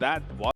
that was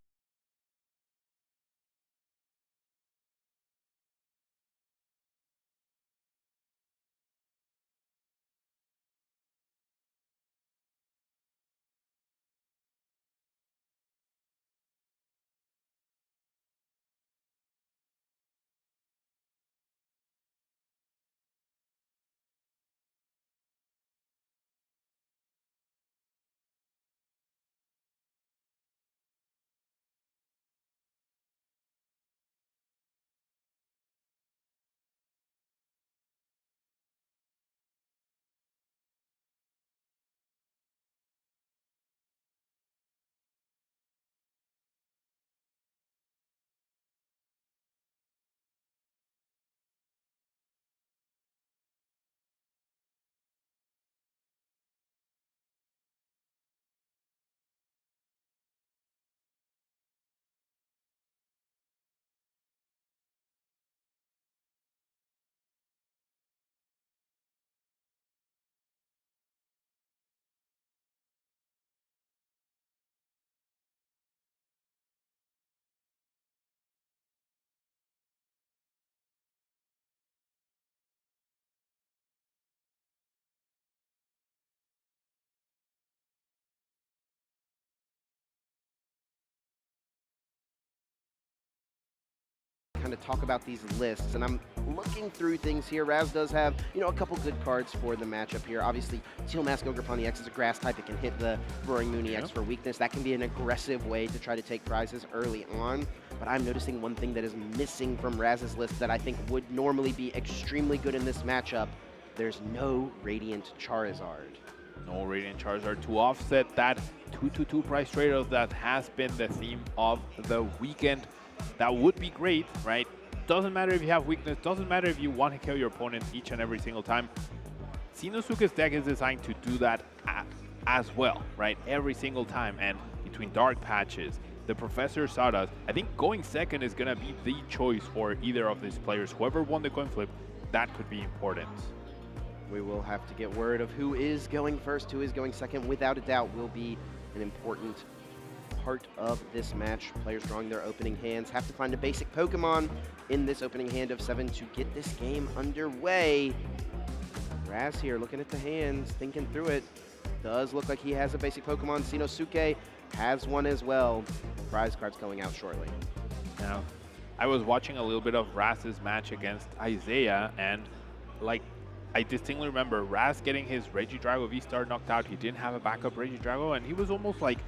kind of talk about these lists, and I'm looking through things here. Raz does have, a couple good cards for the matchup here. Obviously, Teal Mask Ogre Pawn EX is a grass type. It can hit the Roaring Moon EX for weakness. That can be an aggressive way to try to take prizes early on. But I'm noticing one thing that is missing from Raz's list that I think would normally be extremely good in this matchup. There's no Radiant Charizard. no Radiant Charizard to offset that 2/2 price trade-off that has been the theme of the weekend. That would be great, right? Doesn't matter if you have weakness, doesn't matter if you want to kill your opponent each and every single time. Seinosuke's deck is designed to do that as well, right? Every single time. And between Dark Patches, the Professor Sawdust, I think going second is going to be the choice for either of these players. Whoever won the coin flip, that could be important. We will have to get word of who is going first, who is going second. Without a doubt, will be an important part of this match. Players drawing their opening hands have to find a basic Pokemon in this opening hand of 7 to get this game underway. Raz here looking at the hands, thinking through it. Does look like he has a basic Pokemon. Seinosuke has one as well. Prize cards going out shortly. Now, I was watching a little bit of Raz's match against Isaiah, and I distinctly remember Raz getting his Regidrago V-Star knocked out. He didn't have a backup Regidrago, and he was almost like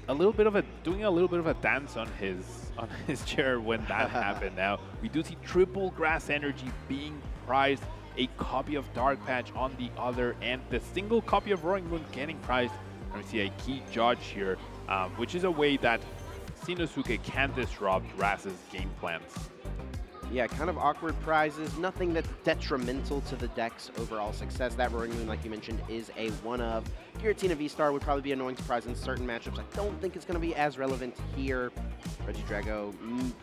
doing a little bit of a dance on his chair when that happened. Now we do see triple Grass Energy being prized, a copy of Dark Patch on the other, and the single copy of Roaring Moon getting prized. And we see a key judge here, which is a way that Seinosuke can disrupt Raz's game plans. Yeah, kind of awkward prizes, nothing that's detrimental to the deck's overall success. That Roaring Moon, like you mentioned, is a one-of. Giratina V-Star would probably be an annoying surprise in certain matchups. I don't think it's going to be as relevant here. Regidrago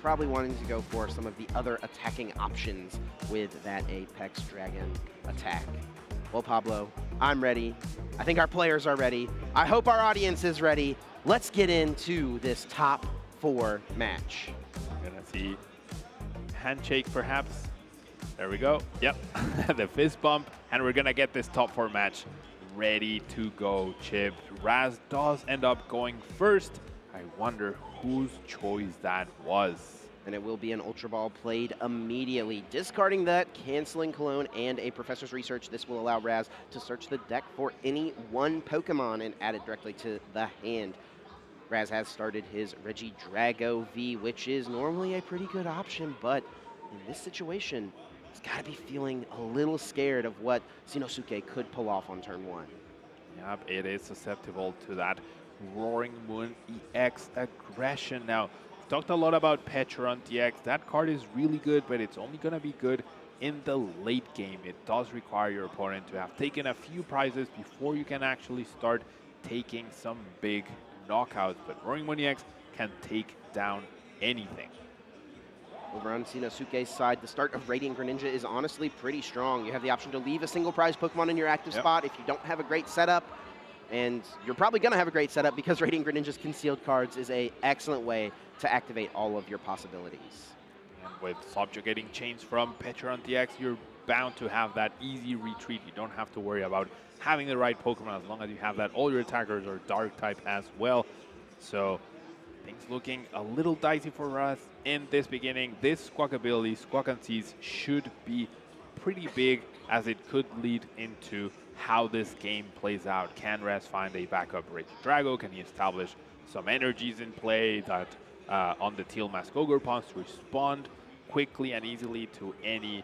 probably wanting to go for some of the other attacking options with that Apex Dragon attack. Well, Pablo, I'm ready. I think our players are ready. I hope our audience is ready. Let's get into this top 4 match. We're going to see handshake perhaps. There we go. Yep. The fist bump, and we're gonna get this top 4 match ready to go. Chip, Raz does end up going first. I wonder whose choice that was. And it will be an Ultra Ball played immediately. Discarding that, canceling Cologne and a Professor's Research. This will allow Raz to search the deck for any one Pokemon and add it directly to the hand. Raz has started his Regidrago V, which is normally a pretty good option, but in this situation, he's got to be feeling a little scared of what Seinosuke could pull off on turn 1. Yep, it is susceptible to that Roaring Moon EX aggression. Now, we've talked a lot about Petron DX. That card is really good, but it's only going to be good in the late game. It does require your opponent to have taken a few prizes before you can actually start taking some big knockouts, but Roaring Moon EX can take down anything. Over on Seinosuke's side, the start of Radiant Greninja is honestly pretty strong. You have the option to leave a single prize Pokemon in your active spot if you don't have a great setup, And you're probably going to have a great setup because Radiant Greninja's concealed cards is an excellent way to activate all of your possibilities. And with subjugating chains from Petra on DX, you're bound to have that easy retreat. You don't have to worry about having the right Pokemon as long as you have that. All your attackers are Dark type as well. So things looking a little dicey for us in this beginning. This Squawk ability, Squawk and Seize, should be pretty big as it could lead into how this game plays out. Can Raz find a backup Regidrago? Can he establish some energies in play that on the Teal Mask Ogre pawns to respond quickly and easily to any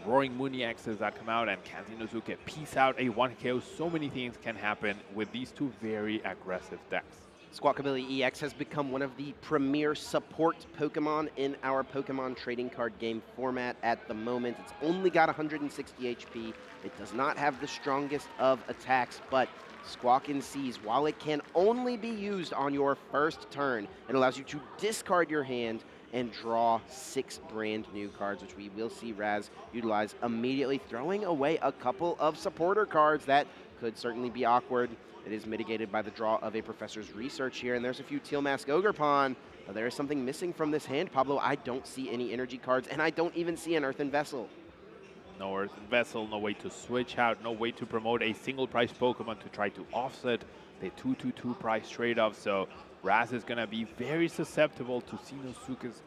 Roaring Moon EXs that come out? And can Seinosuke piece out a 1KO? So many things can happen with these two very aggressive decks. Squawkabilly EX has become one of the premier support Pokemon in our Pokemon trading card game format at the moment. It's only got 160 HP. It does not have the strongest of attacks, but Squawk and Seize, while it can only be used on your first turn, it allows you to discard your hand and draw 6 brand new cards, which we will see Raz utilize immediately, throwing away a couple of supporter cards that could certainly be awkward. It is mitigated by the draw of a Professor's Research here, and there's a few Teal Mask Ogre Pawn, but there is something missing from this hand, Pablo. I don't see any energy cards, and I don't even see an Earthen Vessel. No Earthen Vessel, no way to switch out, no way to promote a single price Pokemon to try to offset the 2/2 price trade-off, so Raz is going to be very susceptible to Seinosuke's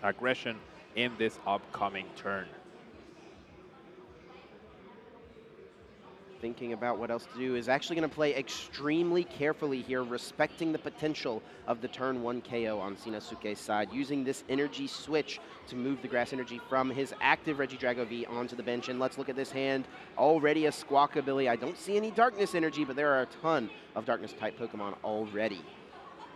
aggression in this upcoming turn. Thinking about what else to do, is actually going to play extremely carefully here, respecting the potential of the turn 1 KO on Seinosuke's side, using this energy switch to move the grass energy from his active Regidrago V onto the bench. And let's look at this hand, already a Squawkabilly. I don't see any darkness energy, but there are a ton of darkness type Pokemon already.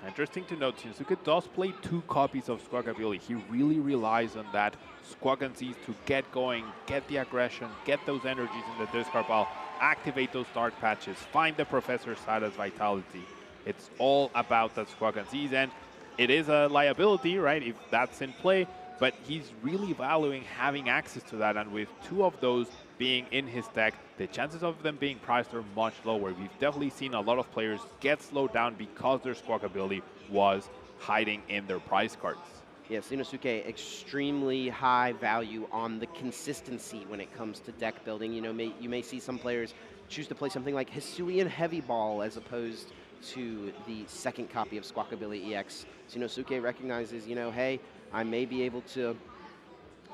Interesting to note, Seinosuke does play 2 copies of Squawkabilly. He really relies on that Squawk and Seize to get going, get the aggression, get those energies in the discard pile, activate those dark patches, find the Professor's Status Vitality. It's all about that Squawk and Seize, and it is a liability, right, if that's in play, but he's really valuing having access to that, and with 2 of those being in his deck, the chances of them being priced are much lower. We've definitely seen a lot of players get slowed down because their Squawk ability was hiding in their prize cards. Yeah, Seinosuke, extremely high value on the consistency when it comes to deck building. You know, you may see some players choose to play something like Hisuian Heavy Ball as opposed to the second copy of Squawkabilly EX. Seinosuke recognizes, you know, hey, I may be able to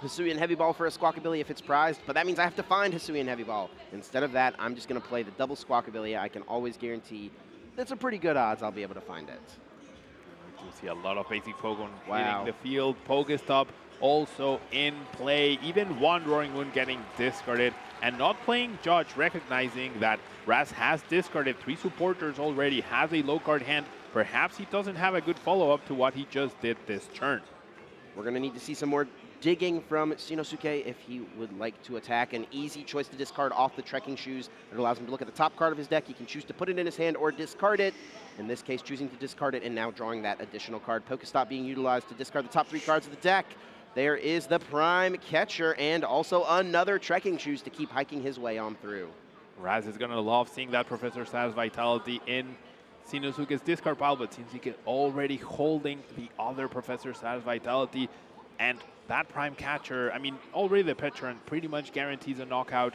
Hisuian Heavy Ball for a Squawkabilly if it's prized, but that means I have to find Hisuian Heavy Ball. Instead of that, I'm just going to play the double Squawkabilly. I can always guarantee that's a pretty good odds I'll be able to find it. We see a lot of basic Pokemon Wow. hitting the field. Pokestop also in play. Even one Roaring Moon getting discarded and not playing Judge, recognizing that Raz has discarded 3 supporters already, has a low card hand. Perhaps he doesn't have a good follow-up to what he just did this turn. We're going to need to see some more digging from Seinosuke if he would like to attack. An easy choice to discard off the Trekking Shoes. It allows him to look at the top card of his deck. He can choose to put it in his hand or discard it. In this case, choosing to discard it and now drawing that additional card. Pokestop being utilized to discard the top 3 cards of the deck. There is the Prime Catcher and also another Trekking Shoes to keep hiking his way on through. Raz is going to love seeing that Professor Status Vitality in Seinosuke's discard pile, but Seinosuke already holding the other Professor Status Vitality, and that Prime Catcher, I mean, already the Petron pretty much guarantees a knockout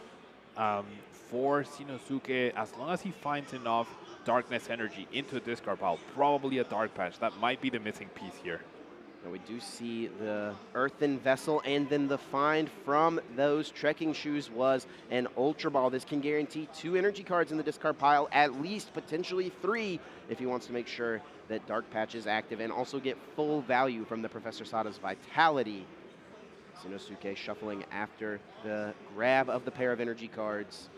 for Seinosuke as long as he finds enough Darkness Energy into a discard pile, probably a Dark Patch. That might be the missing piece here. Now we do see the Earthen Vessel, and then the find from those Trekking Shoes was an Ultra Ball. This can guarantee 2 energy cards in the discard pile, at least potentially 3 if he wants to make sure that Dark Patch is active and also get full value from the Professor Sada's Vitality. Seinosuke shuffling after the grab of the pair of energy cards.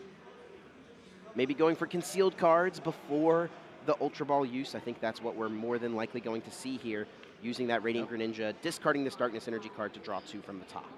Maybe going for concealed cards before the Ultra Ball use. I think that's what we're more than likely going to see here. Using that Radiant Greninja, discarding this Darkness Energy card to draw 2 from the top.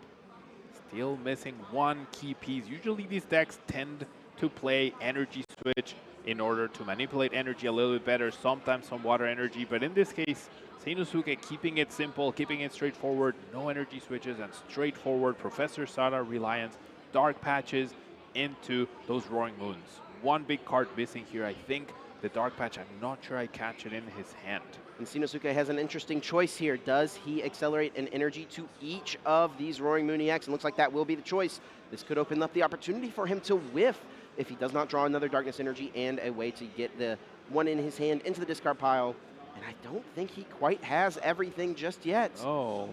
Still missing 1 key piece. Usually these decks tend to play Energy Switch in order to manipulate energy a little bit better, sometimes some water energy, but in this case, Seinosuke keeping it simple, keeping it straightforward, no energy switches, and straightforward Professor Sada reliance, Dark Patches into those Roaring Moons. 1 big card missing here. I think the Dark Patch. I'm not sure I catch it in his hand. And Seinosuke has an interesting choice here. Does he accelerate an energy to each of these Roaring Moon EX? And looks like that will be the choice. This could open up the opportunity for him to whiff if he does not draw another Darkness Energy and a way to get the one in his hand into the discard pile. And I don't think he quite has everything just yet. Oh.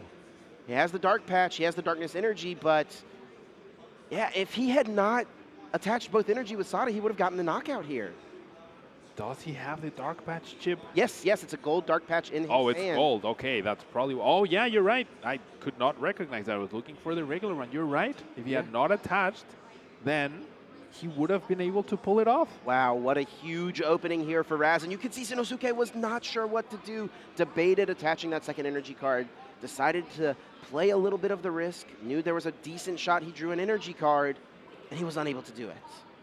He has the Dark Patch, he has the Darkness Energy, but yeah, if he had not attached both energy with Sada, he would have gotten the knockout here. Does he have the Dark Patch chip? Yes, it's a gold Dark Patch in his hand. Oh, it's gold. Okay, that's probably... Oh, yeah, you're right. I could not recognize that. I was looking for the regular one. You're right. If he had not attached, then he would have been able to pull it off. Wow, what a huge opening here for Raz. And you can see Seinosuke was not sure what to do. Debated attaching that second energy card. Decided to play a little bit of the risk. Knew there was a decent shot. He drew an energy card, and he was unable to do it.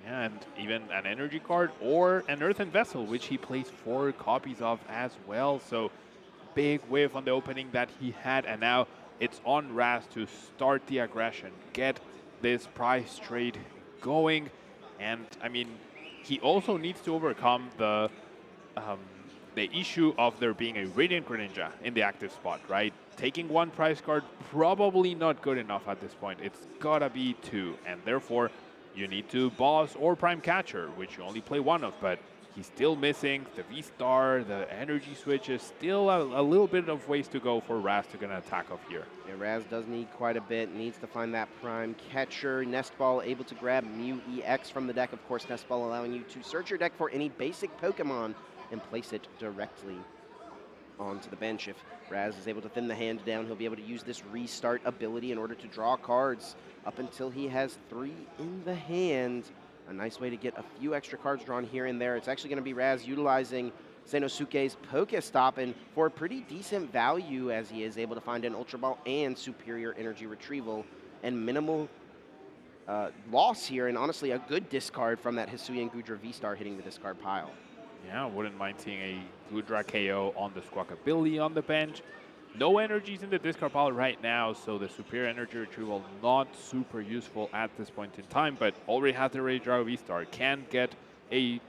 Yeah, and even an energy card or an earthen vessel, which he plays 4 copies of as well. So big whiff on the opening that he had, and now it's on Raz to start the aggression, get this prize trade going. And I mean, he also needs to overcome the issue of there being a Radiant Greninja in the active spot, right? Taking 1 prize card, probably not good enough at this point. It's gotta be 2, and therefore you need to boss or prime catcher, which you only play 1 of, but he's still missing the V-Star, the energy switches, still a little bit of ways to go for Raz to get an attack off here. Yeah, Raz does need quite a bit, needs to find that prime catcher. Nest Ball able to grab Mew EX from the deck. Of course, Nest Ball allowing you to search your deck for any basic Pokemon and place it directly onto the bench. If Raz is able to thin the hand down, he'll be able to use this restart ability in order to draw cards up until he has 3 in the hand. A nice way to get a few extra cards drawn here and there. It's actually going to be Raz utilizing Seinosuke's Pokestop, and for a pretty decent value, as he is able to find an Ultra Ball and superior energy retrieval and minimal loss here, and honestly a good discard from that Hisuian Gudra V-Star hitting the discard pile. Yeah, wouldn't mind seeing a Gudra KO on the Squawkabilly on the bench. No energies in the discard pile right now, so the superior energy retrieval not super useful at this point in time, but already has the Rage Drago V-Star. Can get a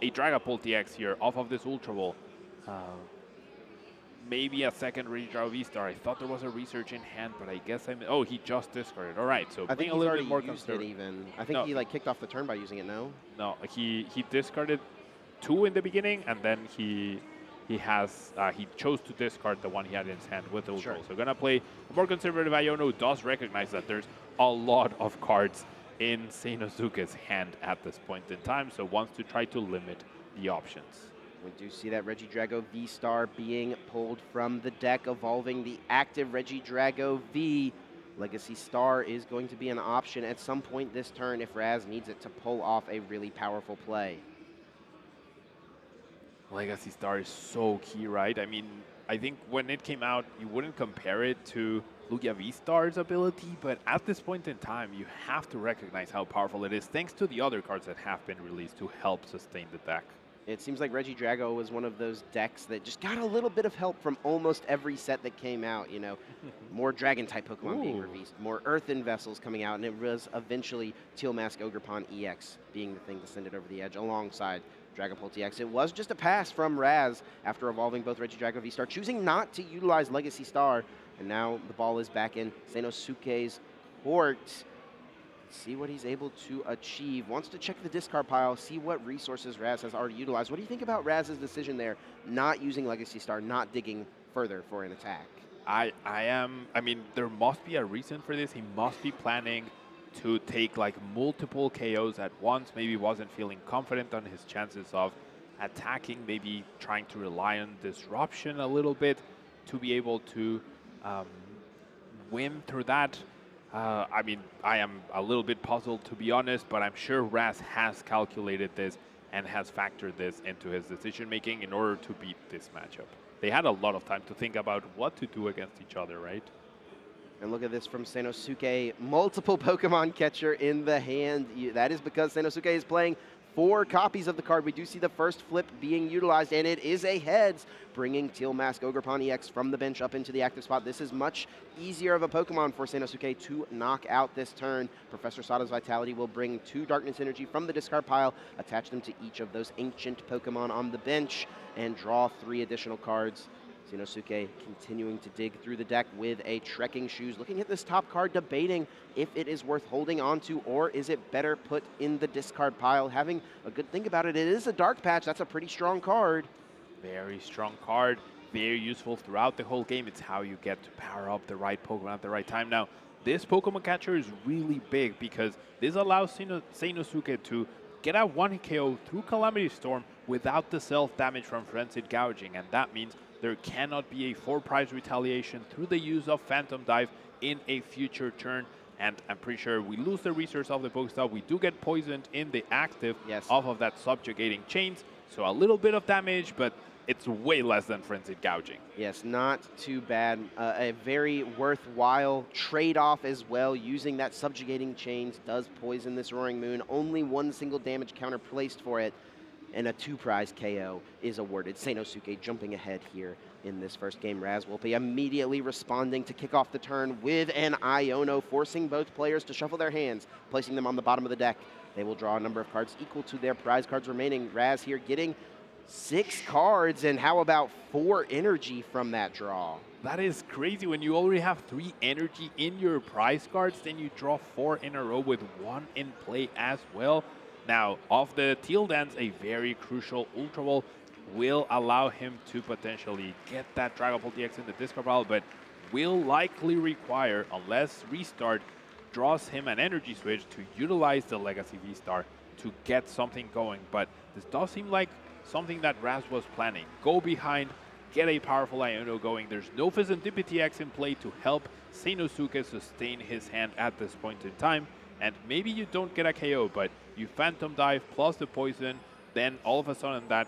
Dragapult DX here off of this Ultra Ball. Maybe a second Rage Drago V-Star. I thought there was a research in hand, but I guess oh, he just discarded. All right, so I think being a little bit more used it even. I think he like kicked off the turn by using it, no? No, he discarded 2 in the beginning, and then he chose to discard the one he had in his hand with the Ultra. Sure. So gonna play a more conservative Iono, does recognize that there's a lot of cards in Seinosuke's hand at this point in time, so wants to try to limit the options. We do see that Regidrago V-Star being pulled from the deck, evolving the active Regidrago V. Legacy Star is going to be an option at some point this turn if Raz needs it to pull off a really powerful play. Legacy Star is so key, right? I mean, I think when it came out, you wouldn't compare it to Lugia V-Star's ability, but at this point in time, you have to recognize how powerful it is, thanks to the other cards that have been released to help sustain the deck. It seems like Regidrago was one of those decks that just got a little bit of help from almost every set that came out, you know. More Dragon-type Pokemon being released, more Earthen Vessels coming out, and it was eventually Teal Mask Ogerpon EX being the thing to send it over the edge alongside Dragapult EX. It was just a pass from Raz after evolving both Regidrago V-Star, choosing not to utilize Legacy Star, and now the ball is back in Seinosuke's court. See what he's able to achieve. Wants to check the discard pile, see what resources Raz has already utilized. What do you think about Raz's decision there, not using Legacy Star, not digging further for an attack? I mean, there must be a reason for this. He must be planning to take like multiple KOs at once. Maybe wasn't feeling confident on his chances of attacking, maybe trying to rely on disruption a little bit to be able to win through that. I mean, I am a little bit puzzled, to be honest, but I'm sure Raz has calculated this and has factored this into his decision-making in order to beat this matchup. They had a lot of time to think about what to do against each other, right? And look at this from Seinosuke. Multiple Pokemon catcher in the hand. That is because Seinosuke is playing 4 copies of the card. We do see the first flip being utilized, and it is a heads, bringing Teal Mask Ogerpon EX from the bench up into the active spot. This is much easier of a Pokemon for Seinosuke to knock out this turn. Professor Sada's Vitality will bring 2 Darkness Energy from the discard pile, attach them to each of those ancient Pokemon on the bench, and draw 3 additional cards. Seinosuke continuing to dig through the deck with a Trekking Shoes, looking at this top card, debating if it is worth holding on to or is it better put in the discard pile. Having a good think about it, it is a Dark Patch. That's a pretty strong card. Very strong card, very useful throughout the whole game. It's how you get to power up the right Pokemon at the right time. Now, this Pokemon catcher is really big because this allows Seinosuke to get a 1 KO through Calamity Storm without the self-damage from Frenzied Gouging, and that means there cannot be a 4-prize retaliation through the use of Phantom Dive in a future turn. And I'm pretty sure we lose the resource of the Pokestop. We do get poisoned in the active off of that subjugating chains. So a little bit of damage, but it's way less than Frenzied Gouging. Yes, not too bad. A very worthwhile trade-off as well. Using that subjugating chains does poison this Roaring Moon. Only 1 single damage counter placed for it, and a 2-prize KO is awarded. Seinosuke jumping ahead here in this first game. Wolpe immediately responding to kick off the turn with an Iono, forcing both players to shuffle their hands, placing them on the bottom of the deck. They will draw a number of cards equal to their prize cards remaining. Raz here getting 6 cards, and how about 4 energy from that draw? That is crazy. When you already have 3 energy in your prize cards, then you draw 4 in a row with 1 in play as well. Now, off the Teal Dance, a very crucial Ultra Ball will allow him to potentially get that Dragon Ball DX in the discard pile, but will likely require, unless Restart draws him an energy switch, to utilize the Legacy V-Star to get something going. But this does seem like something that Raz was planning. Go behind, get a powerful Iono going. There's no Serendipity X in play to help Seinosuke sustain his hand at this point in time. And maybe you don't get a KO, but you Phantom Dive plus the poison, then all of a sudden that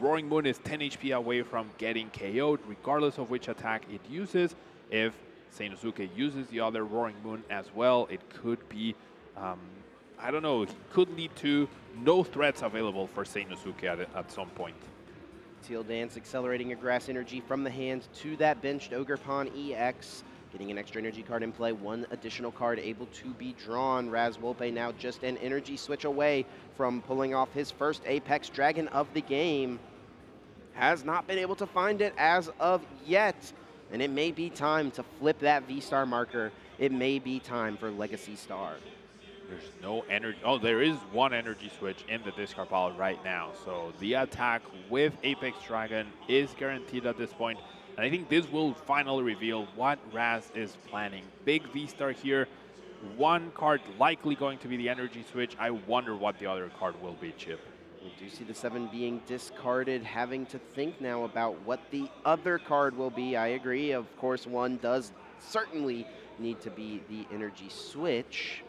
Roaring Moon is 10 HP away from getting KO'd, regardless of which attack it uses. If Seinosuke uses the other Roaring Moon as well, it could be, I don't know, it could lead to no threats available for Seinosuke at some point. Teal Dance accelerating a Grass Energy from the hand to that benched Ogerpon EX. Getting an extra energy card in play, 1 additional card able to be drawn. Wolpe now just an energy switch away from pulling off his first Apex Dragon of the game. Has not been able to find it as of yet. And it may be time to flip that V-Star marker. It may be time for Legacy Star. There's no energy. Oh, there is 1 energy switch in the discard pile right now. So the attack with Apex Dragon is guaranteed at this point. And I think this will finally reveal what Raz is planning. Big V-Star here. 1 card likely going to be the energy switch. I wonder what the other card will be, Chip. We do see the 7 being discarded, having to think now about what the other card will be. I agree. Of course, 1 does certainly need to be the energy switch.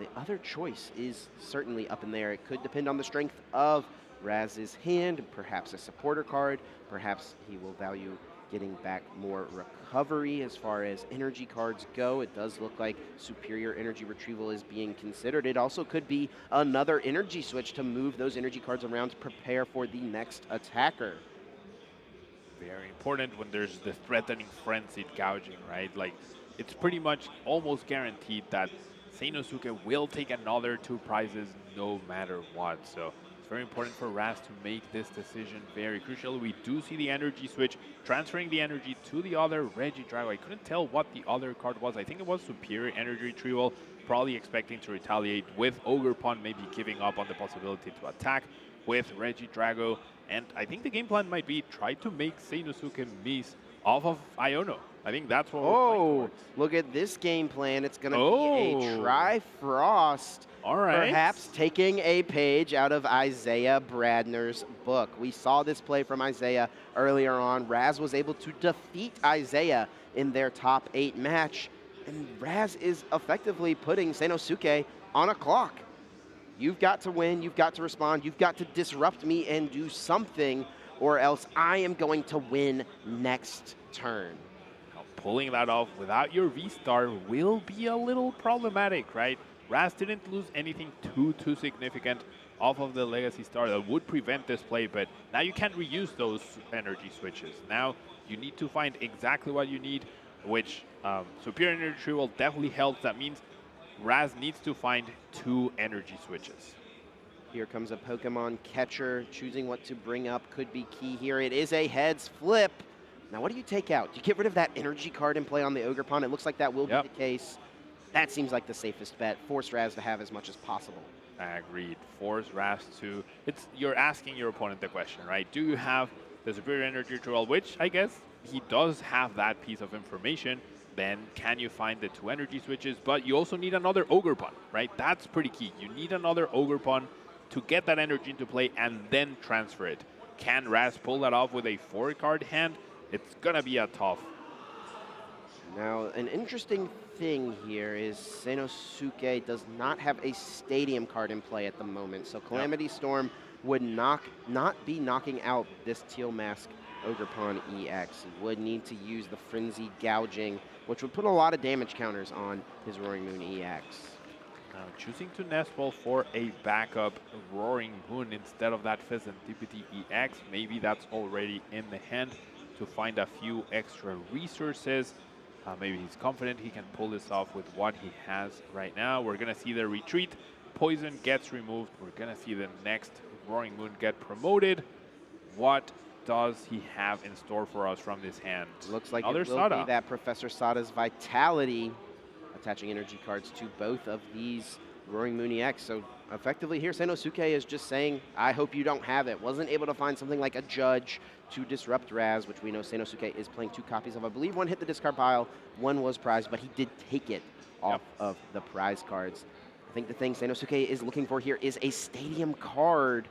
The other choice is certainly up in there. It could depend on the strength of Raz's hand, perhaps a supporter card. Perhaps he will value getting back more recovery as far as energy cards go. It does look like superior energy retrieval is being considered. It also could be another energy switch to move those energy cards around to prepare for the next attacker. Very important when there's the threatening Frenzied Gouging, right? Like, it's pretty much almost guaranteed that Seinosuke will take another 2 prizes no matter what. So it's very important for Raz to make this decision very crucial. We do see the energy switch, transferring the energy to the other Regidrago. I couldn't tell what the other card was. I think it was Superior Energy Retrieval, probably expecting to retaliate with Ogerpon, maybe giving up on the possibility to attack with Regidrago. And I think the game plan might be try to make Seinosuke miss off of Iono. I think that's what we're playing towards. Look at this game plan. It's going to be a Trifrost. All right. Perhaps taking a page out of Isaiah Bradner's book. We saw this play from Isaiah earlier on. Raz was able to defeat Isaiah in their top 8 match. And Raz is effectively putting Seinosuke on a clock. You've got to win. You've got to respond. You've got to disrupt me and do something, or else I am going to win next turn. Now, pulling that off without your V-Star will be a little problematic, right? Raz didn't lose anything too significant off of the Legacy Star that would prevent this play, but now you can't reuse those energy switches. Now you need to find exactly what you need, which Superior Energy Retrieval definitely helps. That means Raz needs to find 2 energy switches. Here comes a Pokemon catcher. Choosing what to bring up could be key here. It is a heads flip. Now, what do you take out? Do you get rid of that energy card and play on the Ogerpon? It looks like that will be the case. That seems like the safest bet. Force Raz to have as much as possible. Agreed. Force Raz to... You're asking your opponent the question, right? Do you have the Superior Energy Retrieval, which I guess he does have that piece of information. Then can you find the 2 energy switches? But you also need another Ogerpon, right? That's pretty key. You need another Ogerpon to get that energy into play and then transfer it. Can Raz pull that off with a 4-card hand? It's going to be a tough. Now, an interesting thing here is Seinosuke does not have a Stadium card in play at the moment. So Calamity Storm would not be knocking out this Teal Mask Ogerpon EX. He would need to use the Frenzied Gouging, which would put a lot of damage counters on his Roaring Moon EX. Now, choosing to Nestball for a backup Roaring Moon instead of that Pheasantipity EX, maybe that's already in the hand to find a few extra resources. Maybe he's confident he can pull this off with what he has right now. We're going to see the retreat. Poison gets removed. We're going to see the next Roaring Moon get promoted. What does he have in store for us from this hand? Looks like it will be that Professor Sada's Vitality, attaching energy cards to both of these Roaring Moon EX. So effectively here, Seinosuke is just saying, I hope you don't have it. Wasn't able to find something like a Judge to disrupt Raz, which we know Seinosuke is playing 2 copies of. I believe 1 hit the discard pile, 1 was prized, but he did take it off of the prize cards. I think the thing Seinosuke is looking for here is a Stadium card.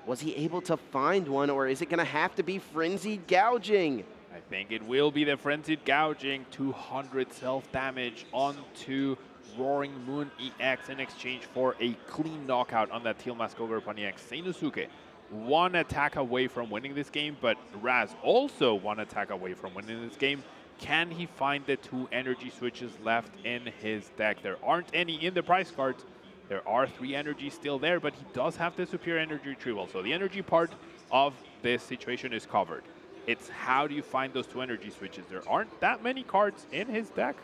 Was he able to find one, or is it going to have to be Frenzied Gouging? I think it will be the Frenzied Gouging. 200 self-damage onto Roaring Moon EX in exchange for a clean knockout on that Teal Mask Ogerpon EX. Seinosuke 1 attack away from winning this game, but Raz also 1 attack away from winning this game. Can he find the 2 energy switches left in his deck? There aren't any in the prize cards. There are 3 energies still there, but he does have the Superior Energy Retrieval. So the energy part of this situation is covered. It's how do you find those 2 energy switches? There aren't that many cards in his deck.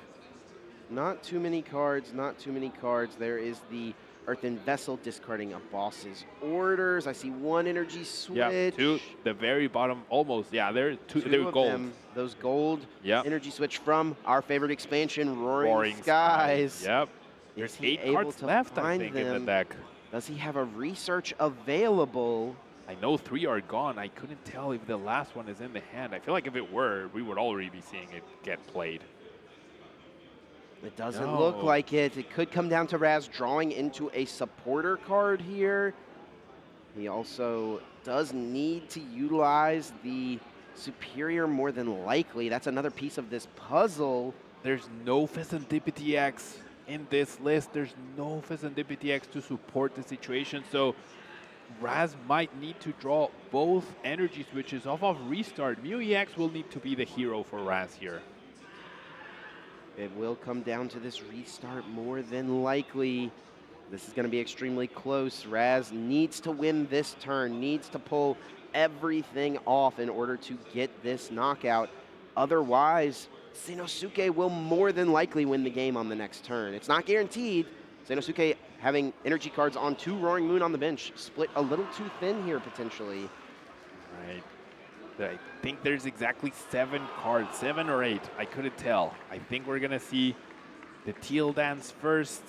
Not too many cards, not too many cards. There is the Earthen Vessel discarding a boss's orders. I see 1 energy switch. Yeah, 2, the very bottom, almost. Yeah, they're 2 they're gold. Them, those gold energy switch from our favorite expansion, Roaring Skies. Yep. There's 8 cards left, I think, in the deck. Does he have a research available? I know 3 are gone. I couldn't tell if the last one is in the hand. I feel like if it were, we would already be seeing it get played. It doesn't look like it. It could come down to Raz drawing into a supporter card here. He also does need to utilize the Superior more than likely. That's another piece of this puzzle. There's no Pheasantipity X in this list. There's no Pheasantipity X to support the situation. So Raz might need to draw both energy switches off of restart. Mew EX will need to be the hero for Raz here. It will come down to this restart more than likely. This is going to be extremely close. Raz needs to win this turn, needs to pull everything off in order to get this knockout. Otherwise, Seinosuke will more than likely win the game on the next turn. It's not guaranteed. Seinosuke having energy cards on 2 Roaring Moon on the bench. Split a little too thin here, potentially. Right. I think there's exactly 7 cards, 7 or 8. I couldn't tell. I think we're going to see the Teal Dance first.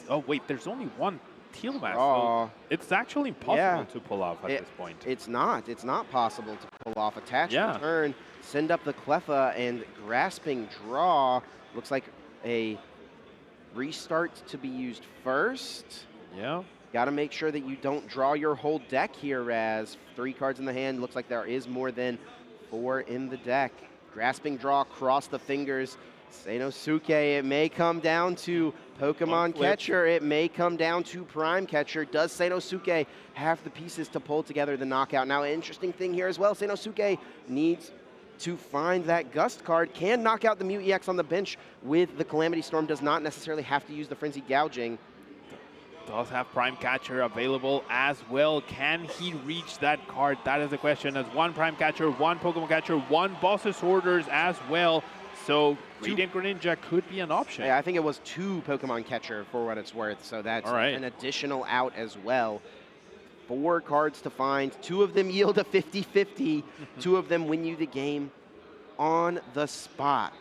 Oh, wait, there's only 1 Teal Mask. So it's actually impossible to pull off at this point. It's not. It's not possible to pull off. Attach the turn, send up the Cleffa, and Grasping Draw. Looks like a restart to be used first. Yeah. Got to make sure that you don't draw your whole deck here, Raz. 3 cards in the hand. Looks like there is more than 4 in the deck. Grasping Draw, cross the fingers. Seinosuke, it may come down to Pokemon Catcher. It may come down to Prime Catcher. Does Seinosuke have the pieces to pull together the knockout? Now, an interesting thing here as well. Seinosuke needs to find that Gust card, can knock out the Mew EX on the bench with the Calamity Storm, does not necessarily have to use the Frenzy Gouging. Does have Prime Catcher available as well. Can he reach that card? That is the question. As one Prime Catcher, one Pokemon Catcher, one Boss's Orders as well. So Radiant Greninja could be an option. Yeah, I think it was 2 Pokemon Catcher for what it's worth. So that's an additional out as well. 4 cards to find. 2 of them yield a 50-50. 2 of them win you the game on the spot.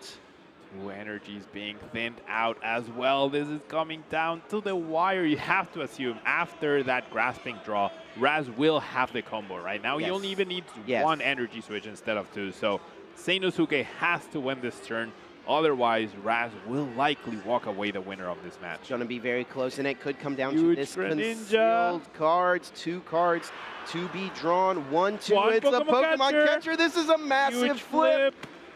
2 energies being thinned out as well. This is coming down to the wire. You have to assume after that grasping draw, Raz will have the combo. Right now, he only even needs 1 energy switch instead of 2. So Seinosuke has to win this turn. Otherwise, Raz will likely walk away the winner of this match. It's going to be very close, and it could come down Huge to this Greninja. concealed cards. 2 cards to be drawn. 1, 2. It's a Pokemon catcher. This is a massive flip.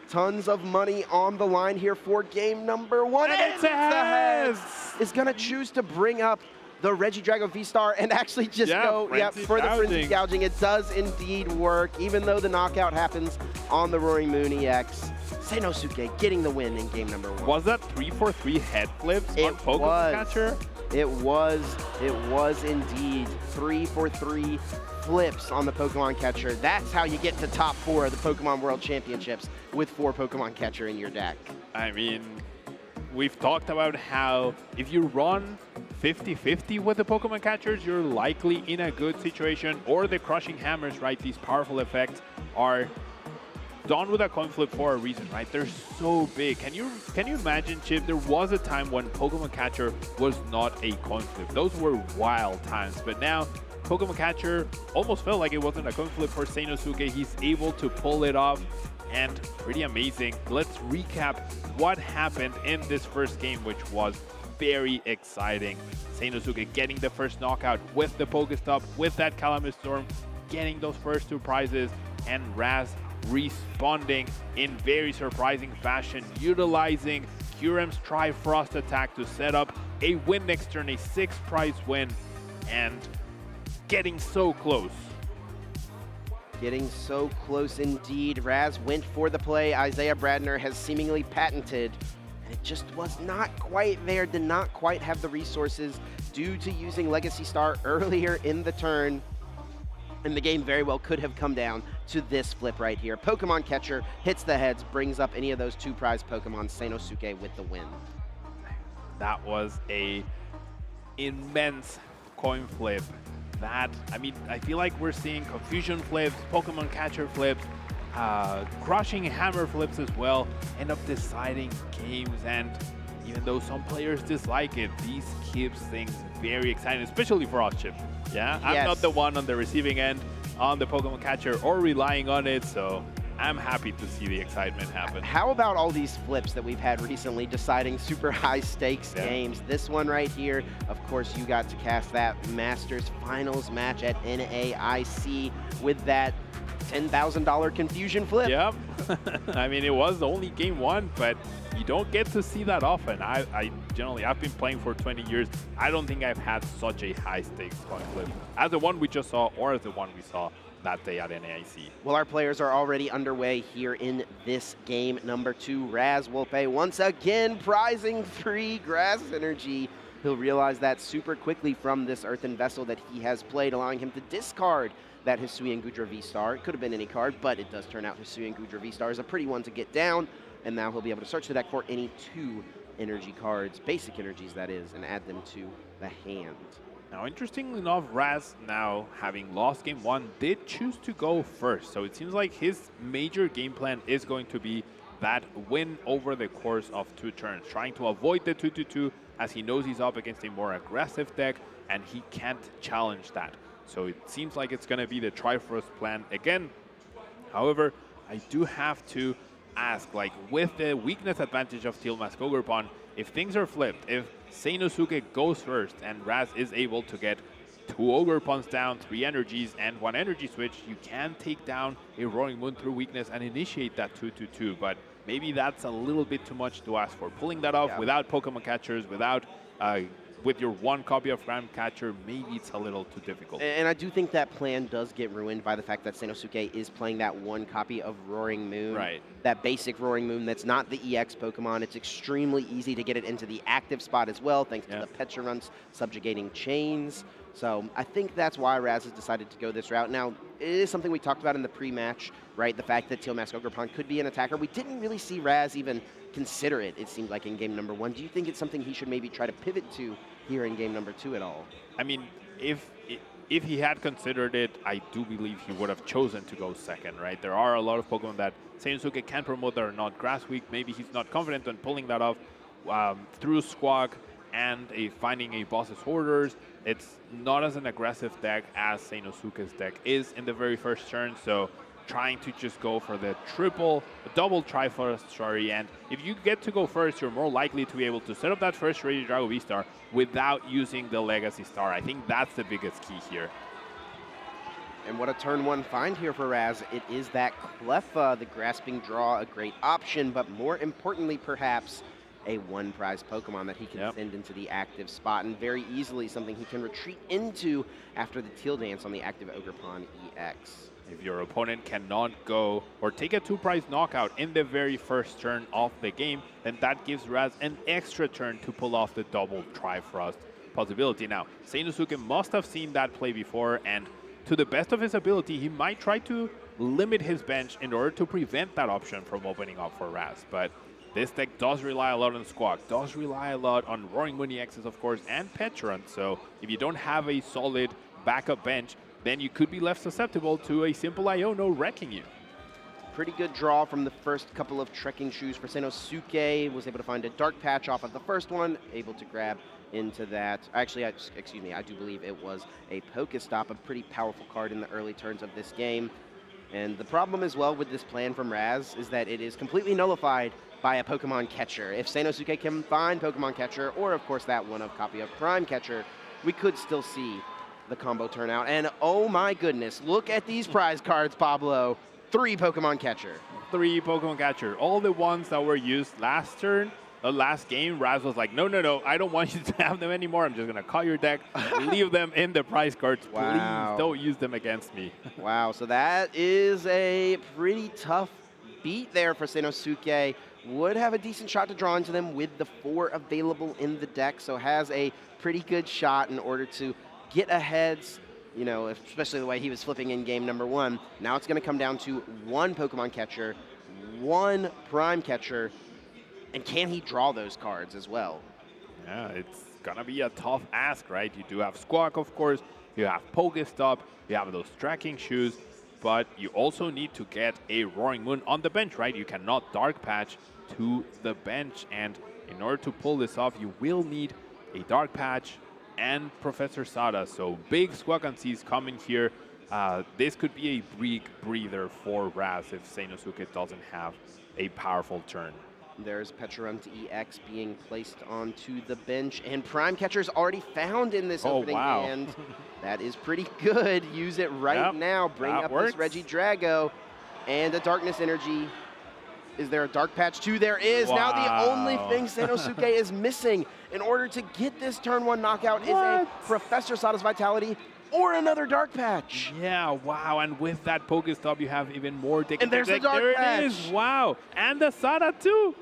Tons of money on the line here for game number 1. And it's a heads. Is going to choose to bring up the Regidrago V-Star and actually just go for the Frenzy Gouging. It does indeed work, even though the knockout happens on the Roaring Moon EX. Seinosuke getting the win in game number 1. Was that 3 for 3 head flips on Pokemon Catcher? It was indeed 3 for 3 flips on the Pokemon Catcher. That's how you get to top 4 of the Pokemon World Championships with 4 Pokemon Catcher in your deck. I mean, we've talked about how if you run 50-50 with the Pokemon Catchers, you're likely in a good situation. Or the Crushing Hammers, right? These powerful effects are done with a coin flip for a reason, right? They're so big. Can you imagine, Chip? There was a time when Pokemon Catcher was not a coin flip. Those were wild times. But now, Pokemon Catcher almost felt like it wasn't a coin flip for Seinosuke. He's able to pull it off, and pretty amazing. Let's recap what happened in this first game, which was very exciting. Seinosuke getting the first knockout with the Pokestop, with that Calamity Storm, getting those first 2 prizes, and Raz responding in very surprising fashion, utilizing Kyurem's Tri-Frost attack to set up a win next turn, a 6 prize win, and getting so close. Getting so close indeed. Raz went for the play Isaiah Bradner has seemingly patented, and it just was not quite there, did not quite have the resources due to using Legacy Star earlier in the turn. And the game very well could have come down to this flip right here. Pokemon Catcher hits the heads, brings up any of those 2 prize Pokemon, Seinosuke with the win. That was a immense coin flip. That, I mean, I feel like we're seeing Confusion flips, Pokemon Catcher flips, Crushing Hammer flips as well, end up deciding games. And even though some players dislike it, these keeps things very exciting, especially for us, Chip. Yeah, I'm not the one on the receiving end on the Pokemon Catcher or relying on it, so I'm happy to see the excitement happen. How about all these flips that we've had recently deciding super high stakes games? This one right here, of course, you got to cast that Masters Finals match at NAIC with that $10,000 Confusion flip. Yep. I mean, it was only game 1, but you don't get to see that often. I've been playing for 20 years. I don't think I've had such a high stakes coin flip as the one we just saw or as the one we saw that day at NAIC. Well, our players are already underway here in this game number 2. Raz Wolpe once again prizing 3 grass energy. He'll realize that super quickly from this Earthen Vessel that he has played, allowing him to discard that Hisuian Gudra V-Star. It could have been any card, but it does turn out Hisuian Gudra V-Star is a pretty one to get down. And now he'll be able to search the deck for any 2 energy cards, basic energies that is, and add them to the hand. Now, interestingly enough, Raz, now having lost game 1, did choose to go first. So it seems like his major game plan is going to be that win over the course of 2 turns, trying to avoid the 2-2-2 as he knows he's up against a more aggressive deck and he can't challenge that. So it seems like it's going to be the Tri-Frost plan again. However, I do have to ask, like, with the weakness advantage of Steel Mask Ogerpon, if things are flipped, if Seinosuke goes first and Raz is able to get 2 Ogerpons down, 3 energies, and 1 energy switch, you can take down a Roaring Moon through weakness and initiate that 2-2-2. But maybe that's a little bit too much to ask for. Pulling that off without Pokemon Catchers, without with your one copy of Prime Catcher, maybe it's a little too difficult. And I do think that plan does get ruined by the fact that Seinosuke is playing that one copy of Roaring Moon. Right. That basic Roaring Moon that's not the EX Pokemon. It's extremely easy to get it into the active spot as well, thanks to the Petrarun's subjugating chains. So I think that's why Raz has decided to go this route. Now, it is something we talked about in the pre-match, right? The fact that Teal Mask Ogerpon could be an attacker. We didn't really see Raz even consider it, it seemed like, in game number 1. Do you think it's something he should maybe try to pivot to here in game number 2 at all? I mean, if he had considered it, I do believe he would have chosen to go second, right? There are a lot of Pokemon that Seinosuke can promote that are not Grass Weak. Maybe he's not confident on pulling that off through Squawk and finding a boss's orders. It's not as an aggressive deck as Seinosuke's deck is in the very first turn, so trying to just go for the double Triforce, sorry, and if you get to go first, you're more likely to be able to set up that first Regidrago V-Star without using the Legacy Star. I think that's the biggest key here. And what a turn 1 find here for Raz. It is that Cleffa, the Grasping Draw, a great option, but more importantly, perhaps, a one-prize Pokemon that he can send into the active spot, and very easily something he can retreat into after the Teal Dance on the active Ogerpon EX. If your opponent cannot go or take a 2-prize knockout in the very first turn of the game, then that gives Raz an extra turn to pull off the double Trifrost possibility. Now, Seinosuke must have seen that play before, and to the best of his ability, he might try to limit his bench in order to prevent that option from opening up for Raz. But this deck does rely a lot on Squawk, does rely a lot on Roaring Moon EXs, of course, and Petrarun. So if you don't have a solid backup bench, then you could be left susceptible to a simple Iono wrecking you. Pretty good draw from the first couple of trekking shoes for Seinosuke. Was able to find a Dark Patch off of the first one, able to grab into that. Actually, excuse me, I do believe it was a Pokestop, a pretty powerful card in the early turns of this game. And the problem as well with this plan from Raz is that it is completely nullified by a Pokemon Catcher. If Seinosuke can find Pokemon Catcher, or of course that one of copy of Prime Catcher, we could still see the combo turn out. And oh my goodness, look at these prize cards, Pablo. 3 Pokemon Catcher. 3 Pokemon Catcher. All the ones that were used last turn, last game, Raz was like, no, I don't want you to have them anymore. I'm just going to call your deck, leave them in the prize cards. Wow. Please don't use them against me. Wow, so that is a pretty tough beat there for Seinosuke. Would have a decent shot to draw into them with the 4 available in the deck, so has a pretty good shot in order to get ahead, you know, especially the way he was flipping in game number 1. Now it's going to come down to 1 Pokemon Catcher, 1 Prime Catcher, and can he draw those cards as well? Yeah, it's going to be a tough ask, right? You do have Squawk, of course, you have Pokestop, you have those tracking shoes, but you also need to get a Roaring Moon on the bench, right? You cannot Dark Patch to the bench, and in order to pull this off, you will need a Dark Patch and Professor Sada. So big Squawk and Seas coming here. This could be a big breather for Raz if Seinosuke doesn't have a powerful turn. There's Petrarun EX being placed onto the bench, and Prime Catcher's already found in this opening hand. That is pretty good. Use it right now. Bring up this Regidrago and a Darkness Energy. Is there a Dark Patch too? There is. Now the only thing Seinosuke is missing in order to get this turn 1 knockout is a Professor Sada's Vitality or another Dark Patch. Yeah, wow, and with that Pokestop, you have even more deck. And there's the Dark Patch. There it is, wow, and the Sada too.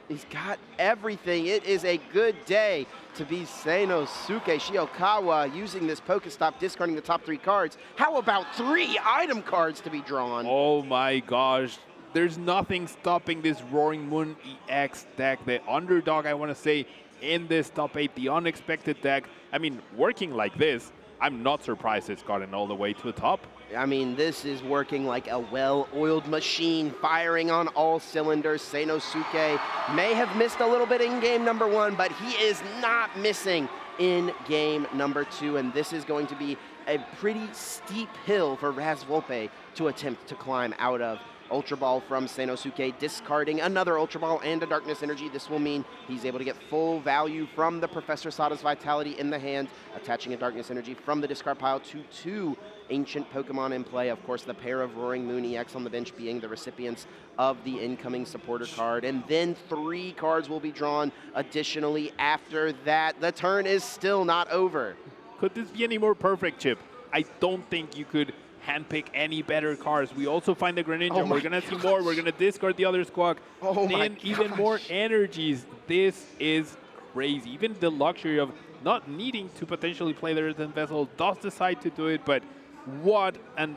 He's got everything. It is a good day to be Seinosuke. Shiokawa using this Pokestop, discarding the top 3 cards. How about 3 item cards to be drawn? Oh my gosh. There's nothing stopping this Roaring Moon EX deck. The underdog, I want to say, in this top 8, the unexpected deck. I mean, working like this, I'm not surprised it's gotten all the way to the top. I mean, this is working like a well-oiled machine, firing on all cylinders. Seinosuke may have missed a little bit in game number 1, but he is not missing in game number 2, and this is going to be a pretty steep hill for Raz Wolpe to attempt to climb out of. Ultra Ball from Seinosuke, discarding another Ultra Ball and a Darkness Energy. This will mean he's able to get full value from the Professor Sada's Vitality in the hand, attaching a Darkness Energy from the discard pile to 2 ancient Pokemon in play. Of course, the pair of Roaring Moon EX on the bench being the recipients of the incoming supporter card. And then 3 cards will be drawn additionally after that. The turn is still not over. Could this be any more perfect, Chip? I don't think you could handpick any better cards. We also find the Greninja. Oh We're going to see more. We're going to discard the other Squawk. Oh then even more energies. This is crazy. Even the luxury of not needing to potentially play the Earthen Vessel does decide to do it, but what an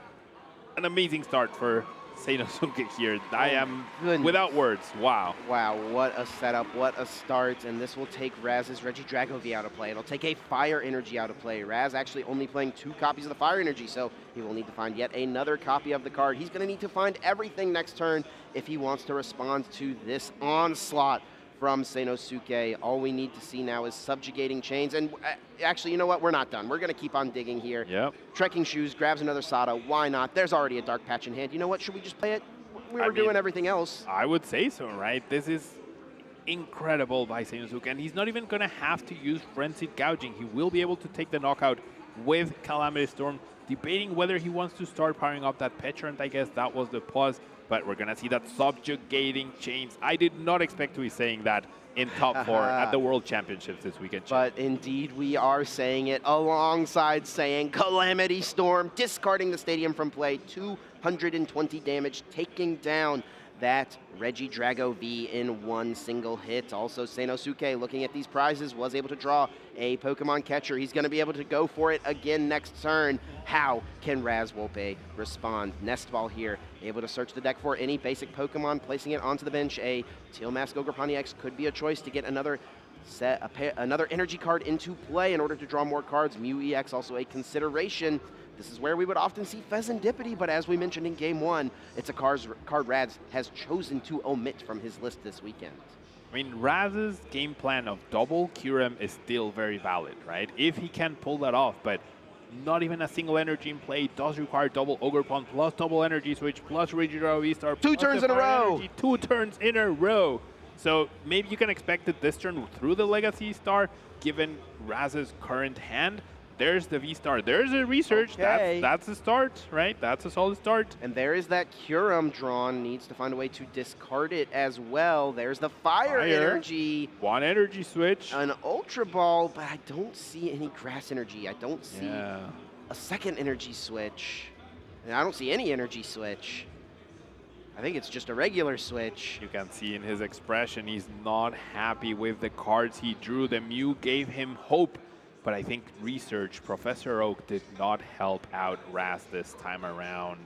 amazing start for Seinosuke here. I am without words. Wow. Wow, what a setup, what a start, and this will take Raz's Regidrago V out of play. It'll take a Fire Energy out of play. Raz actually only playing 2 copies of the Fire Energy, so he will need to find yet another copy of the card. He's going to need to find everything next turn if he wants to respond to this onslaught from Seinosuke. All we need to see now is Subjugating Chains. And actually, you know what? We're not done. We're going to keep on digging here. Yep. Trekking Shoes grabs another Sada. Why not? There's already a Dark Patch in hand. You know what? Should we just play it? We were doing everything else. I would say so, right? This is incredible by Seinosuke, and he's not even going to have to use Frenzied Gouging. He will be able to take the knockout with Calamity Storm, debating whether he wants to start powering up that Petrant. I guess that was the pause. But we're going to see that Subjugating Chains. I did not expect to be saying that in top 4 at the World Championships this weekend. But indeed, we are saying it alongside saying Calamity Storm, discarding the stadium from play, 220 damage, taking down that Regidrago V in 1 single hit. Also, Seinosuke, looking at these prizes, was able to draw a Pokemon catcher. He's going to be able to go for it again next turn. How can Raz Wolpe respond? Nest Ball here, able to search the deck for any basic Pokemon, placing it onto the bench. A Teal Mask Ogre Pony X could be a choice to get another another energy card into play in order to draw more cards. Mew EX also a consideration. This is where we would often see Fezandipity, but as we mentioned in Game 1, it's a card Raz has chosen to omit from his list this weekend. I mean, Raz's game plan of double Kyurem is still very valid, right? If he can pull that off, but not even a single energy in play does require double Ogerpon plus double energy switch plus Regidrago V-Star. 2 turns in a row! Energy, 2 turns in a row. So maybe you can expect it this turn through the Legacy Star, given Raz's current hand. There's the V-Star. There's a research. Okay. That's a start, right? That's a solid start. And there is that Kyurem drawn. Needs to find a way to discard it as well. There's the Fire Energy. 1 energy switch. An Ultra Ball, but I don't see any Grass Energy. I don't see a second energy switch. And I don't see any energy switch. I think it's just a regular switch. You can see in his expression, he's not happy with the cards he drew. The Mew gave him hope. But I think research, Professor Oak did not help out Raz this time around.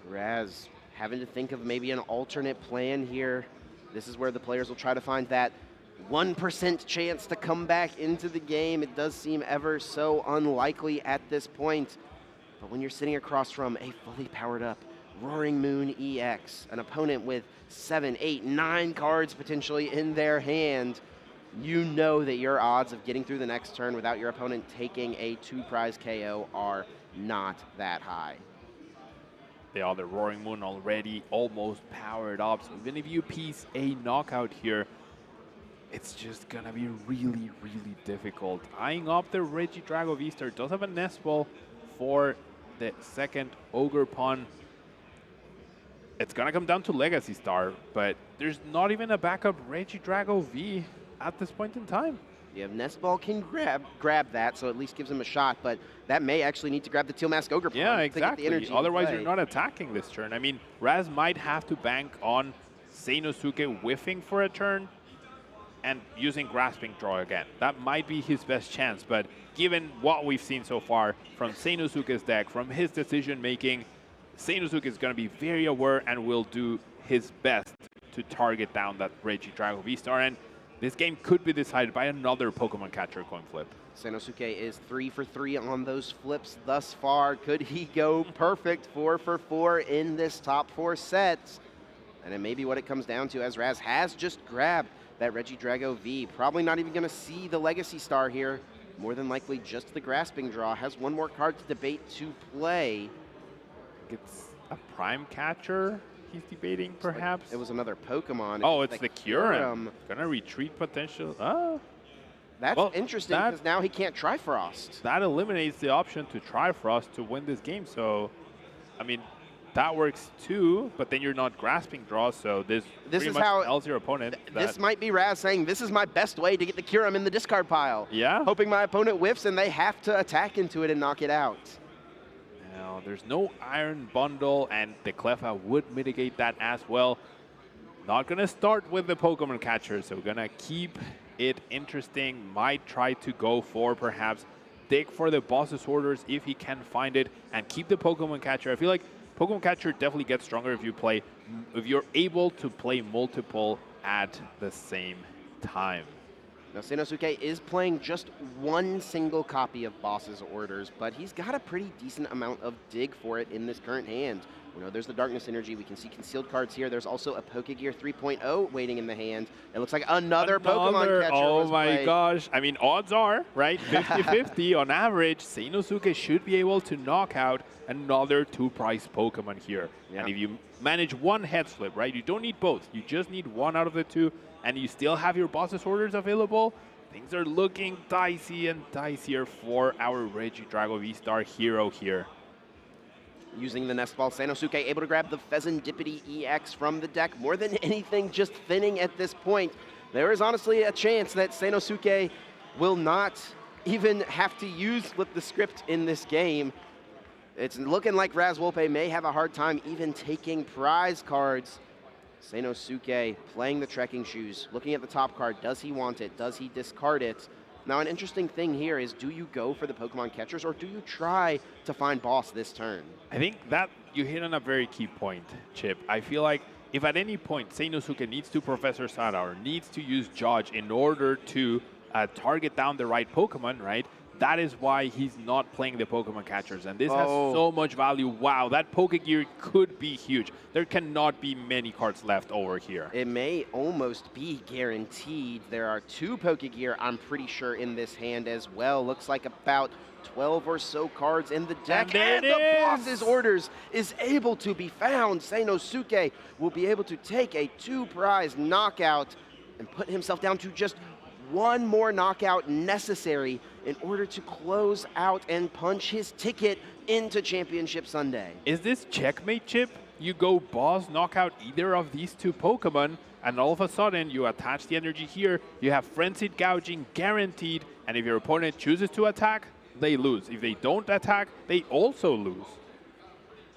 Raz having to think of maybe an alternate plan here. This is where the players will try to find that 1% chance to come back into the game. It does seem ever so unlikely at this point. But when you're sitting across from a fully powered up Roaring Moon EX, an opponent with 7, 8, 9 cards potentially in their hand, you know that your odds of getting through the next turn without your opponent taking a 2-prize KO are not that high. The other Roaring Moon already almost powered up, so even if you piece a knockout here, it's just gonna be really, really difficult. Eyeing up the Regidrago V-Star, does have a Nest Ball for the second Ogerpon. It's gonna come down to Legacy Star, but there's not even a backup Regidrago V at this point in time. Yeah, Nest Ball can grab that, so at least gives him a shot, but that may actually need to grab the Teal Mask Ogre Pond. Yeah, exactly. Otherwise, you're not play. attacking this turn. I mean, Raz might have to bank on Seinosuke whiffing for a turn and using Grasping Draw again. That might be his best chance, but given what we've seen so far from Seinosuke's deck, from his decision-making, Seinosuke is going to be very aware and will do his best to target down that Regidrago V-Star, and this game could be decided by another Pokemon catcher coin flip. Seinosuke is 3 for 3 on those flips thus far. Could he go perfect 4 for 4 in this top 4 set? And it may be what it comes down to, as Raz has just grabbed that Regidrago V. Probably not even going to see the Legacy Star here. More than likely just the Grasping Draw. Has 1 more card to debate to play. a prime catcher he's debating, perhaps? It was another Pokemon. Oh, it's the Kyurem. Gonna retreat potential. Oh. That's Well, interesting because now he can't Trifrost. That eliminates the option to Trifrost to win this game. So, I mean, that works too, but then you're not grasping draws, so this pretty is much how tells your opponent this might be Raz saying, this is my best way to get the Kyurem in the discard pile. Yeah. Hoping my opponent whiffs and they have to attack into it and knock it out. Now, there's no Iron Bundle, and the Cleffa would mitigate that as well. Not going to start with the Pokemon catcher, so going to keep it interesting. Might try to go for perhaps dig for the boss's orders if he can find it, and keep the Pokemon catcher. I feel like Pokemon catcher definitely gets stronger if you're able to play multiple at the same time. Now, Seinosuke is playing just one single copy of Boss's Orders, but he's got a pretty decent amount of dig for it in this current hand. You know, there's the Darkness Energy. We can see concealed cards here. There's also a Pokegear 3.0 waiting in the hand. It looks like another Pokemon catcher. Oh my gosh. I mean, odds are, right, 50-50 on average, Seinosuke should be able to knock out another two-price Pokemon here. Yeah. And if you manage one head flip, right, you don't need both. You just need one out of the two, and you still have your Boss's Orders available. Things are looking dicey and dicier for our Regidrago V-Star hero here. Using the Nest Ball, Seinosuke able to grab the Pheasantipity EX from the deck. More than anything, just thinning at this point. There is honestly a chance that Seinosuke will not even have to use Flip the Script in this game. It's looking like Raz Wolpe may have a hard time even taking prize cards. Seinosuke playing the trekking shoes, looking at the top card. Does he want it? Does he discard it? Now, an interesting thing here is, do you go for the Pokemon catchers or do you try to find Boss this turn? I think that you hit on a very key point, Chip. I feel like if at any point Seinosuke needs to Professor Sada or needs to use Judge in order to target down the right Pokemon, right? That is why he's not playing the Pokemon catchers. And this has so much value. Wow, that Pokegear could be huge. There cannot be many cards left over here. It may almost be guaranteed. There are two Pokegear, I'm pretty sure, in this hand as well. Looks like about 12 or so cards in the deck. And the Boss's Orders is able to be found. Seinosuke will be able to take a two-prize knockout and put himself down to just one more knockout necessary in order to close out and punch his ticket into Championship Sunday. Is this checkmate, Chip? You go Boss, knock out either of these two Pokemon, and all of a sudden you attach the energy here, you have Frenzied Gouging guaranteed, and if your opponent chooses to attack, they lose. If they don't attack, they also lose.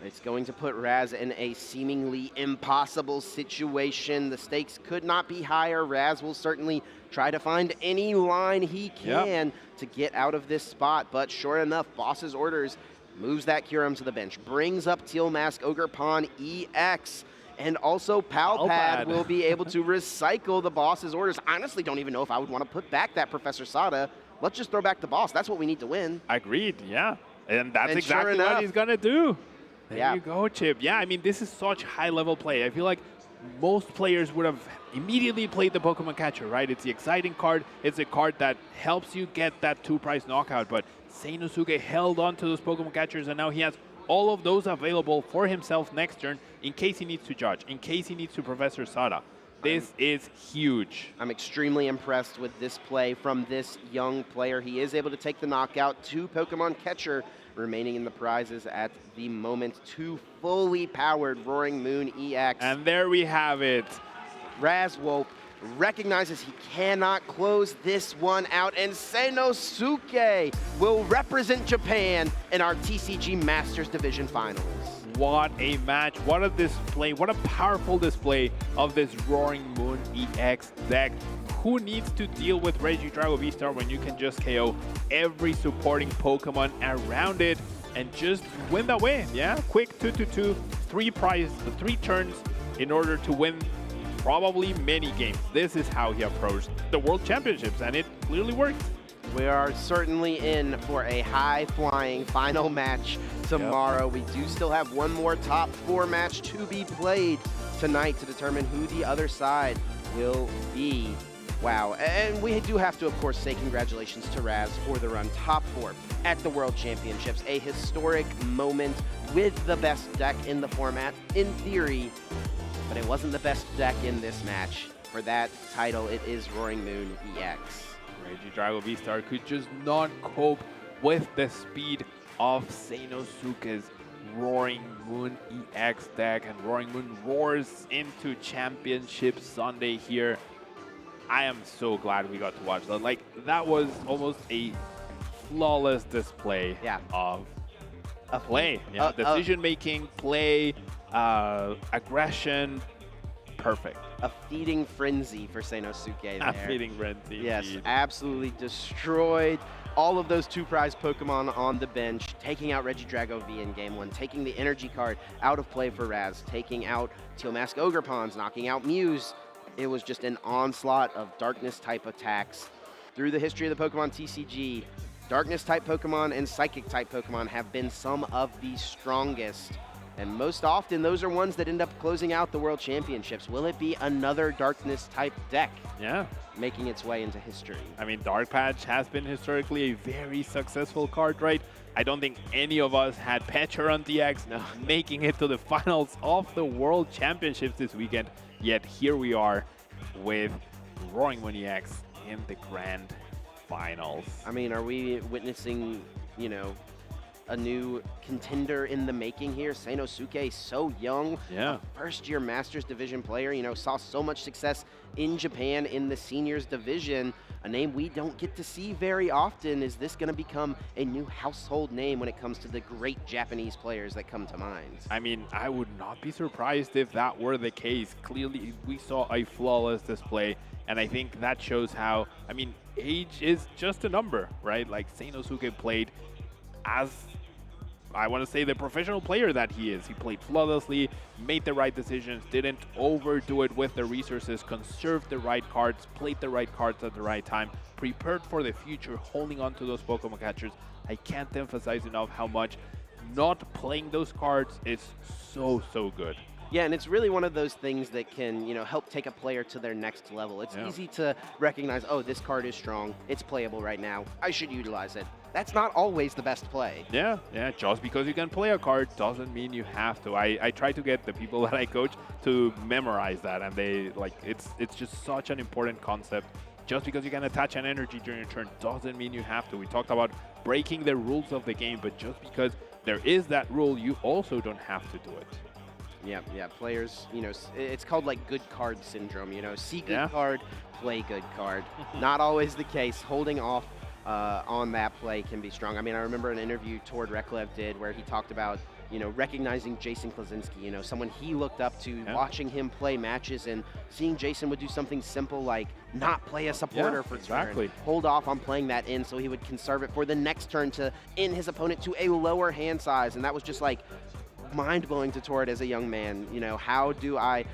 It's going to put Raz in a seemingly impossible situation. The stakes could not be higher. Raz will certainly try to find any line he can to get out of this spot. But sure enough, Boss's Orders moves that Kyurem to the bench, brings up Teal Mask Ogerpon EX, and also Palpad will be able to recycle the Boss's Orders. I honestly don't even know if I would want to put back that Professor Sada. Let's just throw back the Boss. That's what we need to win. Agreed, yeah. And that's exactly what he's going to do. There you go, Chip. Yeah, I mean, this is such high-level play. I feel like most players would have immediately played the Pokemon Catcher, right? It's the exciting card. It's a card that helps you get that two-prize knockout. But Seinosuke held on to those Pokemon Catchers, and now he has all of those available for himself next turn in case he needs to Judge, in case he needs to Professor Sada. This is huge. I'm extremely impressed with this play from this young player. He is able to take the knockout, two Pokemon Catcher remaining in the prizes at the moment. Two fully powered Roaring Moon EX. And there we have it. Raz Wolpe recognizes he cannot close this one out, and Seinosuke will represent Japan in our TCG Masters Division Finals. What a match, what a display, what a powerful display of this Roaring Moon EX deck. Who needs to deal with Regidrago V-Star when you can just KO every supporting Pokemon around it and just win that way? Yeah, quick 2-2-2, three turns in order to win probably many games. This is how he approached the World Championships, and it clearly worked. We are certainly in for a high-flying final match tomorrow. We do still have one more top 4 match to be played tonight to determine who the other side will be. Wow, and we do have to, of course, say congratulations to Raz for the run top 4 at the World Championships. A historic moment with the best deck in the format, in theory, but it wasn't the best deck in this match. For that title, it is Roaring Moon EX. Regidrago V-Star could just not cope with the speed of Seinosuke's Roaring Moon EX deck, and Roaring Moon roars into Championship Sunday here. I am so glad we got to watch that. Like, that was almost a flawless display of play. Decision-making, play, aggression, perfect. A feeding frenzy for Seinosuke there. A feeding frenzy, yes, indeed. Absolutely destroyed all of those 2 prize Pokemon on the bench, taking out Regidrago V in Game 1, taking the energy card out of play for Raz, taking out Teal Mask Ogerpons, knocking out Muse. It was just an onslaught of Darkness-type attacks. Through the history of the Pokemon TCG, Darkness-type Pokemon and Psychic-type Pokemon have been some of the strongest. And most often, those are ones that end up closing out the World Championships. Will it be another Darkness-type deck? Yeah. Making its way into history. I mean, Dark Patch has been historically a very successful card, right? I don't think any of us had Pecharunt DX making it to the finals of the World Championships this weekend. Yet here we are with Roaring Moon EX in the grand finals. I mean, are we witnessing, you know, a new contender in the making here? Seinosuke, so young, a first-year Masters Division player, you know, saw so much success in Japan in the Seniors Division, a name we don't get to see very often. Is this going to become a new household name when it comes to the great Japanese players that come to mind? I mean, I would not be surprised if that were the case. Clearly, we saw a flawless display, and I think that shows how, I mean, age is just a number, right? Like, Seinosuke played as, I want to say, the professional player that he is. He played flawlessly, made the right decisions, didn't overdo it with the resources, conserved the right cards, played the right cards at the right time, prepared for the future, holding on to those Pokemon catchers. I can't emphasize enough how much not playing those cards is so good. Yeah, and it's really one of those things that can, you know, help take a player to their next level. It's easy to recognize, oh, this card is strong, it's playable right now, I should utilize it. That's not always the best play. Yeah, just because you can play a card doesn't mean you have to. I try to get the people that I coach to memorize that, and they, like, it's just such an important concept. Just because you can attach an energy during your turn doesn't mean you have to. We talked about breaking the rules of the game, but just because there is that rule, you also don't have to do it. Yeah, players, you know, it's called like good card syndrome, you know, see good card, play good card. Not always the case. Holding off on that play can be strong. I mean, I remember an interview Tord Reklev did where he talked about, you know, recognizing Jason Klaczynski, you know, someone he looked up to, watching him play matches and seeing Jason would do something simple like not play a supporter for turn, hold off on playing that in so he would conserve it for the next turn to in his opponent to a lower hand size. And that was just like mind-blowing to Tord as a young man. You know, how do I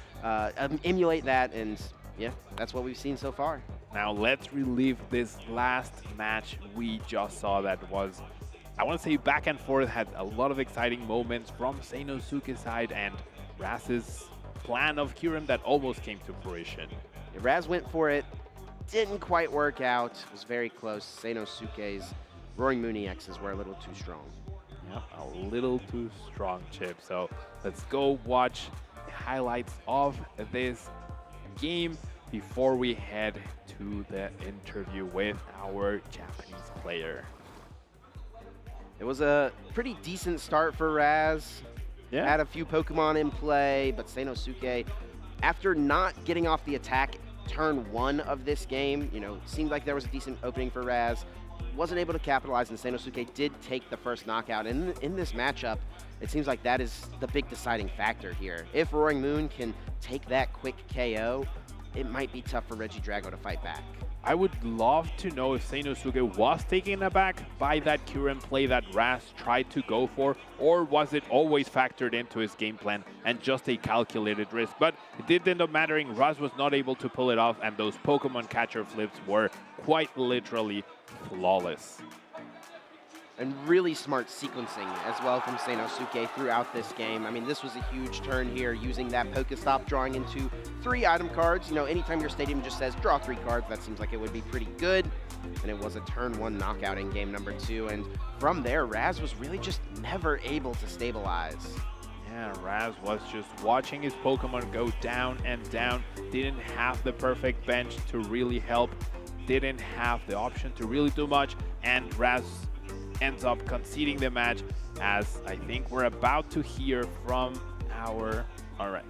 emulate that? And yeah, that's what we've seen so far. Now let's relive this last match we just saw that was, I want to say, back and forth, had a lot of exciting moments from Seinosuke's side and Raz's plan of Kyurem that almost came to fruition. Yeah, Raz went for it, didn't quite work out, it was very close. Seinosuke's Roaring Moon EXs were a little too strong. Yeah, a little too strong, Chip. So let's go watch the highlights of this game before we head to the interview with our Japanese player. It was a pretty decent start for Raz. Had a few Pokemon in play, but Seinosuke, after not getting off the attack turn 1 of this game, you know, seemed like there was a decent opening for Raz. Wasn't able to capitalize, and Seinosuke did take the first knockout. And in this matchup, it seems like that is the big deciding factor here. If Roaring Moon can take that quick KO, it might be tough for Regidrago to fight back. I would love to know if Seinosuke was taken aback by that Kyurem play that Raz tried to go for, or was it always factored into his game plan and just a calculated risk? But it did end up mattering. Raz was not able to pull it off, and those Pokemon catcher flips were quite literally flawless. And really smart sequencing as well from Seinosuke throughout this game. I mean, this was a huge turn here, using that Pokestop, drawing into 3 item cards. You know, anytime your stadium just says draw 3 cards, that seems like it would be pretty good. And it was a turn 1 knockout in game number 2. And from there, Raz was really just never able to stabilize. Yeah, Raz was just watching his Pokemon go down and down. Didn't have the perfect bench to really help. Didn't have the option to really do much. And Raz ends up conceding the match, as I think we're about to hear from our... All right.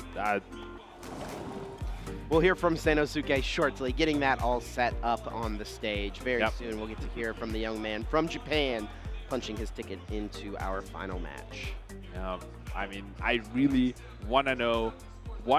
We'll hear from Seinosuke shortly, getting that all set up on the stage. Very soon we'll get to hear from the young man from Japan, punching his ticket into our final match. I mean, I really want to know